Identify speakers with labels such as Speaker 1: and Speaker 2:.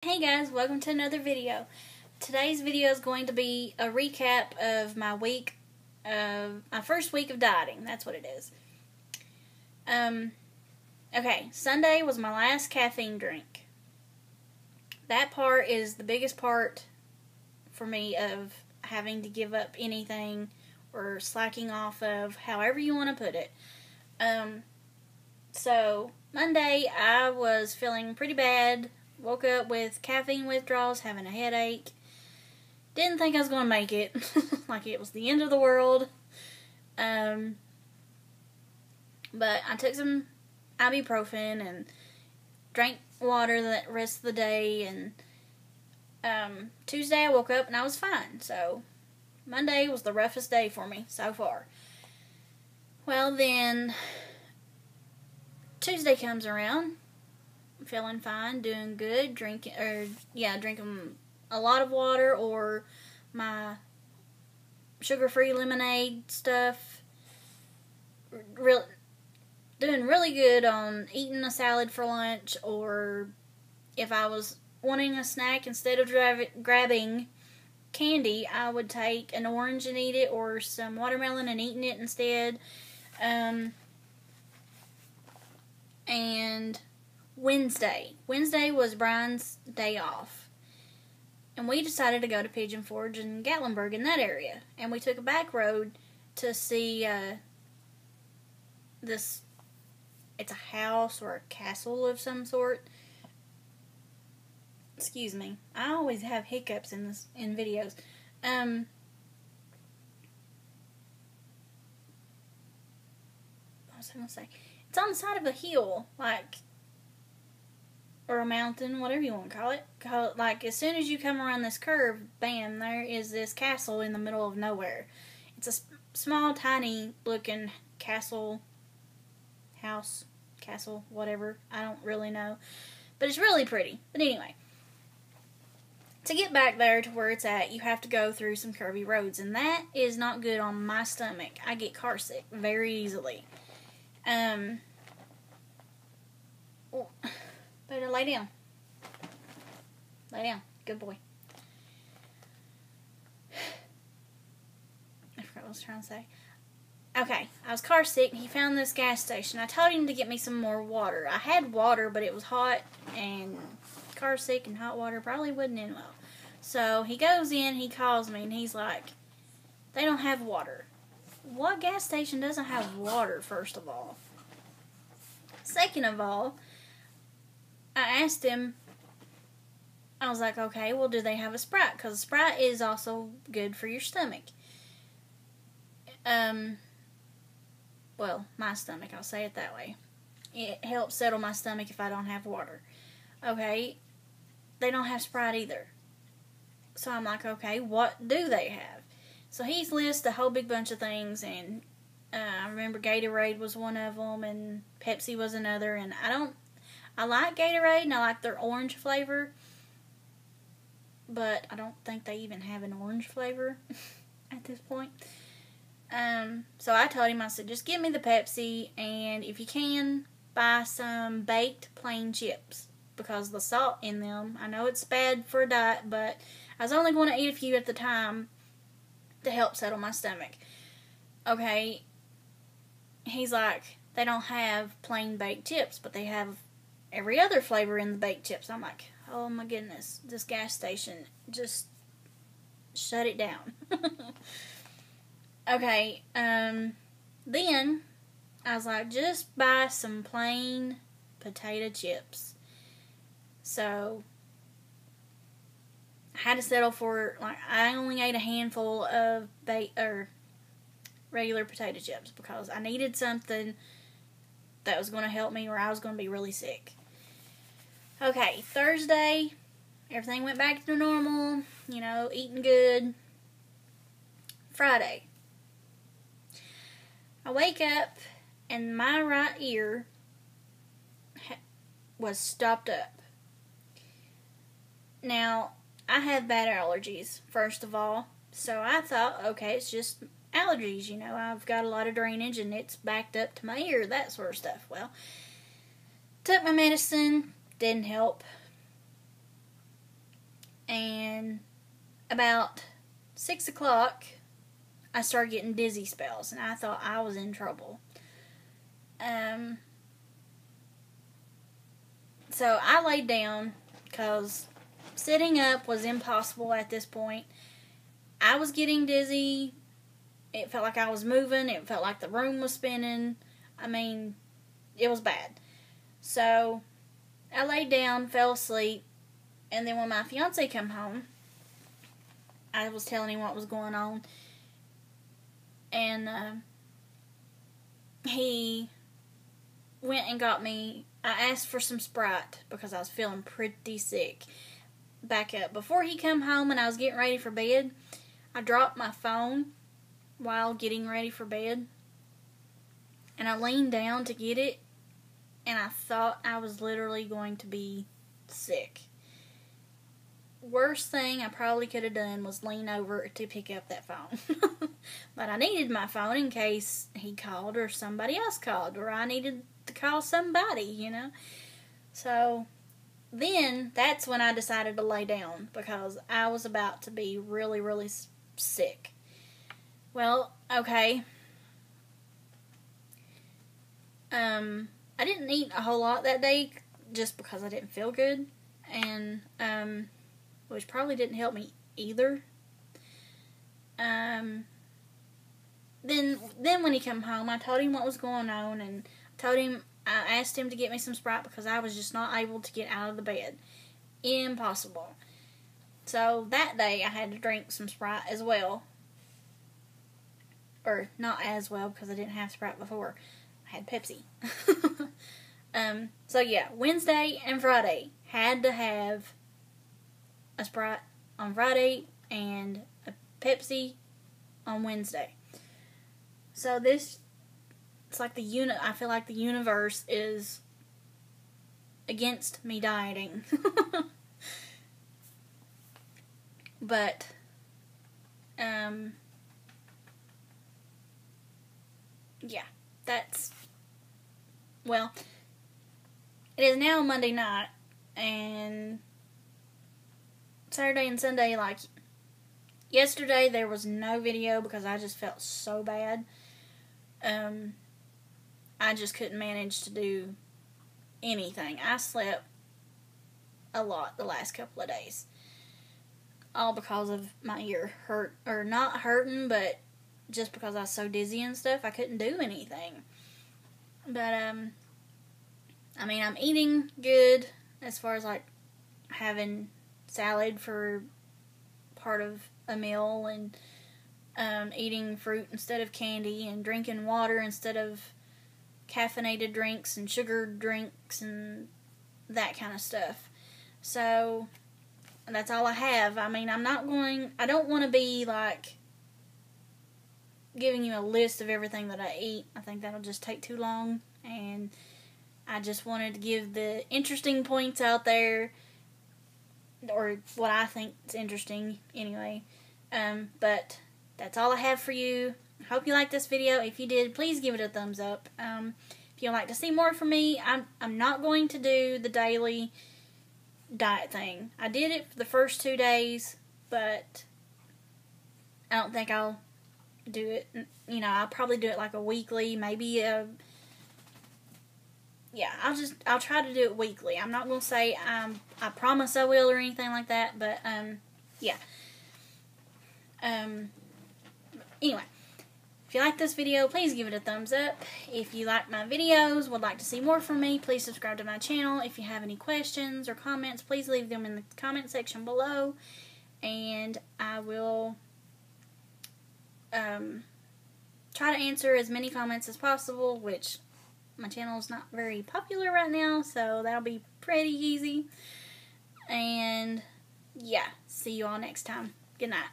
Speaker 1: Hey guys, welcome to another video. Today's video is going to be a recap of my first week of dieting. That's what it is. Okay, Sunday was my last caffeine drink. That part is the biggest part for me of having to give up anything or slacking off of, however you want to put it. So Monday I was feeling pretty bad. Woke up with caffeine withdrawals, having a headache. Didn't think I was going to make it. Like it was the end of the world. But I took some ibuprofen and drank water the rest of the day. And Tuesday I woke up and I was fine. So Monday was the roughest day for me so far. Well, then Tuesday comes around. Feeling fine, doing good, drinking a lot of water or my sugar-free lemonade stuff. Doing really good on eating a salad for lunch, or if I was wanting a snack, instead of grabbing candy, I would take an orange and eat it, or some watermelon and eating it instead. And Wednesday was Brian's day off, and we decided to go to Pigeon Forge and Gatlinburg in that area, and we took a back road to see it's a house or a castle of some sort. Excuse me, I always have hiccups in videos. What was I gonna say? It's on the side of a hill, or a mountain, whatever you want to call it. Like, as soon as you come around this curve, bam, there is this castle in the middle of nowhere. It's a small, tiny looking castle, whatever. I don't really know. But it's really pretty. But anyway, to get back there to where it's at, you have to go through some curvy roads, and that is not good on my stomach. I get car sick very easily. Better lay down. Lay down. Good boy. I forgot what I was trying to say. Okay, I was car sick, and he found this gas station. I told him to get me some more water. I had water, but it was hot, and car sick and hot water probably wouldn't end well. So he goes in, he calls me, and he's like, they don't have water. What gas station doesn't have water, first of all? Second of all, I asked him, I was like, okay, well, do they have a Sprite? Because Sprite is also good for your stomach. Well, my stomach, I'll say it that way. It helps settle my stomach if I don't have water. Okay, they don't have Sprite either. So I'm like, okay, what do they have? So he's listed a whole big bunch of things, and I remember Gatorade was one of them, and Pepsi was another, and I like Gatorade, and I like their orange flavor, but I don't think they even have an orange flavor at this point. So I told him, I said, just give me the Pepsi, and if you can, buy some baked plain chips, because the salt in them, I know it's bad for a diet, but I was only going to eat a few at the time to help settle my stomach. Okay, he's like, they don't have plain baked chips, but they have every other flavor in the baked chips. I'm like, oh my goodness, this gas station, just shut it down. Okay, then I was like, just buy some plain potato chips. So I had to settle for, I only ate a handful of regular potato chips because I needed something that was going to help me, or I was going to be really sick. Okay, Thursday, everything went back to normal, eating good. Friday, I wake up and my right ear was stopped up. Now, I have bad allergies, first of all, so I thought, okay, it's just allergies, I've got a lot of drainage and it's backed up to my ear, that sort of stuff. Well, took my medicine, didn't help. and about 6 o'clock, I started getting dizzy spells, and I thought I was in trouble. So I laid down because sitting up was impossible at this point. I was getting dizzy. It felt like I was moving. It felt like the room was spinning. I mean, it was bad. So I laid down, fell asleep, and then when my fiance came home, I was telling him what was going on, and he went and got me. I asked for some Sprite because I was feeling pretty sick. Back up. Before he come home and I was getting ready for bed, I dropped my phone while getting ready for bed, and I leaned down to get it, and I thought I was literally going to be sick. Worst thing I probably could have done was lean over to pick up that phone. But I needed my phone in case he called or somebody else called, or I needed to call somebody, you know. So then that's when I decided to lay down because I was about to be really, really sick. Well, okay. I didn't eat a whole lot that day just because I didn't feel good, and which probably didn't help me either. Then when he came home, I told him what was going on, and I asked him to get me some Sprite because I was just not able to get out of the bed. Impossible. So that day I had to drink some Sprite as well. Or not as well because I didn't have Sprite before. I had Pepsi. So yeah, Wednesday and Friday had to have a Sprite on Friday and a Pepsi on Wednesday. So it's like I feel like the universe is against me dieting. But yeah, well, it is now Monday night, and Saturday and Sunday, like, yesterday there was no video because I just felt so bad. I just couldn't manage to do anything. I slept a lot the last couple of days. All because of my ear hurt, or not hurting, but just because I was so dizzy and stuff, I couldn't do anything. But, I mean, I'm eating good as far as, like, having salad for part of a meal, and eating fruit instead of candy, and drinking water instead of caffeinated drinks and sugared drinks and that kind of stuff. So that's all I have. I mean, I don't want to be like giving you a list of everything that I eat. I think that'll just take too long, and I just wanted to give the interesting points out there, or what I think is interesting anyway. But that's all I have for you. I hope you liked this video. If you did, please give it a thumbs up. If you'd like to see more from me, I'm not going to do the daily diet thing. I did it for the first 2 days, but I don't think I'll do it. You know, I'll probably do it like a weekly, maybe yeah, I'll try to do it weekly. I'm not going to say I promise I will or anything like that, but yeah. Anyway, if you like this video, please give it a thumbs up. If you like my videos, would like to see more from me, please subscribe to my channel. If you have any questions or comments, please leave them in the comment section below, and I will try to answer as many comments as possible, which my channel is not very popular right now, so that'll be pretty easy. And yeah, see you all next time. Good night.